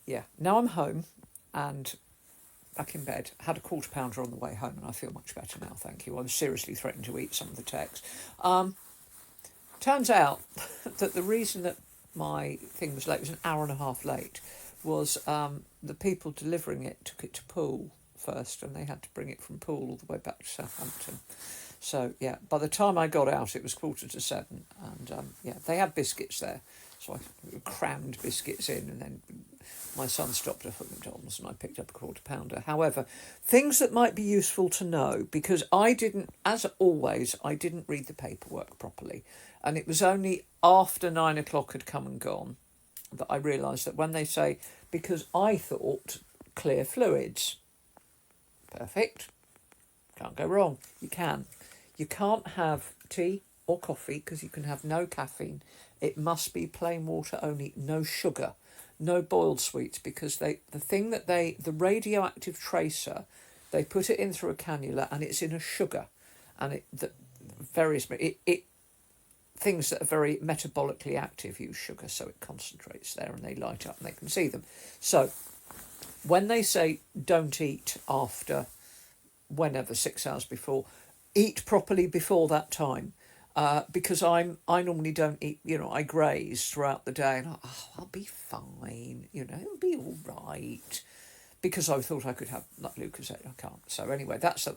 yeah, now I'm home and back in bed. Had a quarter pounder on the way home, and I feel much better now. Thank you. I was seriously threatened to eat some of the text. Turns out that the reason that my thing was late, was an hour and a half late, was the people delivering it took it to Poole first, and they had to bring it from Poole all the way back to Southampton. So yeah, by the time I got out, it was 7:15, and yeah, they had biscuits there, so I crammed biscuits in, and then my son stopped off at McDonald's, and I picked up a quarter pounder. However, things that might be useful to know, because I didn't, as always, I didn't read the paperwork properly, and it was only after 9 o'clock had come and gone that I realised that when they say, because I thought clear fluids, perfect, can't go wrong, you can. You can't have tea or coffee because you can have no caffeine. It must be plain water only, no sugar, no boiled sweets, because the radioactive tracer, they put it in through a cannula and it's in a sugar, and it things that are very metabolically active use sugar, so it concentrates there and they light up and they can see them. So when they say don't eat after whenever, 6 hours before, eat properly before that time, because I normally don't eat, I graze throughout the day, and I'll be fine, it'll be all right, because I thought I could have, like Lucas said, I can't. So anyway, that's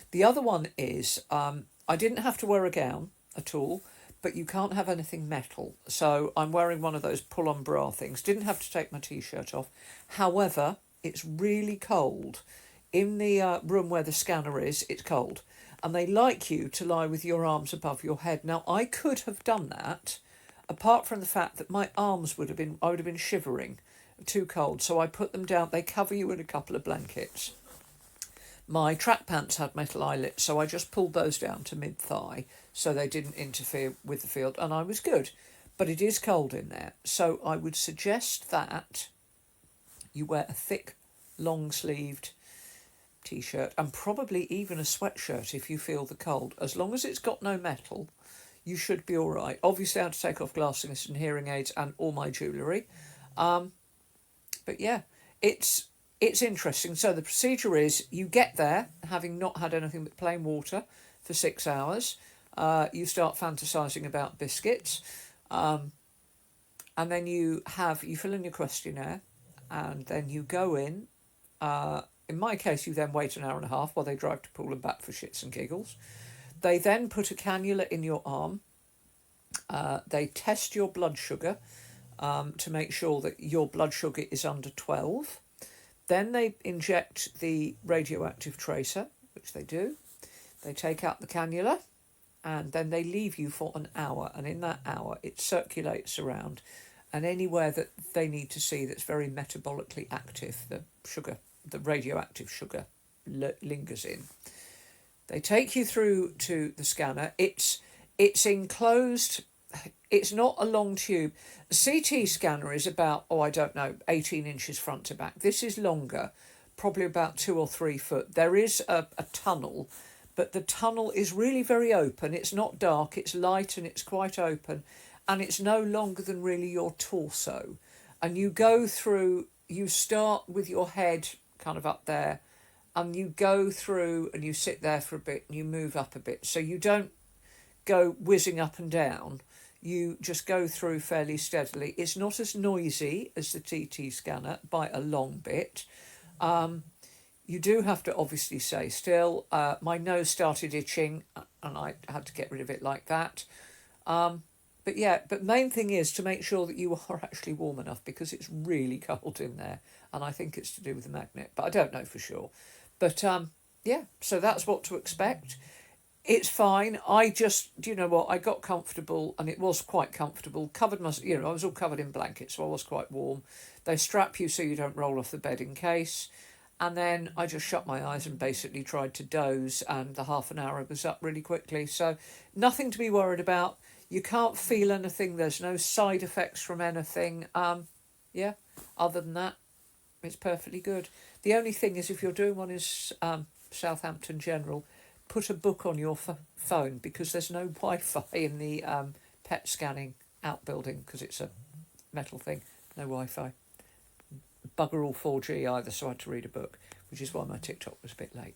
the other one is, I didn't have to wear a gown at all, but you can't have anything metal. So I'm wearing one of those pull-on bra things. Didn't have to take my t-shirt off. However, it's really cold. In the room where the scanner is, it's cold. And they like you to lie with your arms above your head. Now, I could have done that, apart from the fact that my arms I would have been shivering, too cold. So I put them down. They cover you in a couple of blankets. My track pants had metal eyelets, so I just pulled those down to mid-thigh so they didn't interfere with the field, and I was good. But it is cold in there, so I would suggest that you wear a thick, long-sleeved t-shirt and probably even a sweatshirt if you feel the cold. As long as it's got no metal, you should be all right. Obviously, I had to take off glasses and hearing aids and all my jewellery. But yeah, it's interesting. So the procedure is you get there having not had anything but plain water for 6 hours. You start fantasising about biscuits, and then you fill in your questionnaire, and then you go in. In my case, you then wait an hour and a half while they drive to Poole and back for shits and giggles. They then put a cannula in your arm. They test your blood sugar to make sure that your blood sugar is under 12. Then they inject the radioactive tracer, which they do. They take out the cannula, and then they leave you for an hour. And in that hour, it circulates around. And anywhere that they need to see that's very metabolically active, the radioactive sugar lingers in. They take you through to the scanner. It's enclosed. It's not a long tube. A CT scanner is about, 18 inches front to back. This is longer, probably about 2 or 3 foot. There is a tunnel, but the tunnel is really very open. It's not dark, it's light, and it's quite open, and it's no longer than really your torso. And you start with your head kind of up there, and you go through and you sit there for a bit and you move up a bit. So you don't go whizzing up and down. You just go through fairly steadily. It's not as noisy as the TT scanner by a long bit. You do have to obviously stay still. My nose started itching and I had to get rid of it like that. But main thing is to make sure that you are actually warm enough, because it's really cold in there. And I think it's to do with the magnet, but I don't know for sure. But so that's what to expect. It's fine. I got comfortable, and it was quite comfortable. I was all covered in blankets, so I was quite warm. They strap you so you don't roll off the bed in case. And then I just shut my eyes and basically tried to doze, and the half an hour I was up really quickly. So nothing to be worried about. You can't feel anything. There's no side effects from anything. Other than that, it's perfectly good. The only thing is, if you're doing one in Southampton General, put a book on your phone, because there's no Wi-Fi in the PET scanning outbuilding, because it's a metal thing. No Wi-Fi. bugger all 4G either, so I had to read a book, which is why my TikTok was a bit late.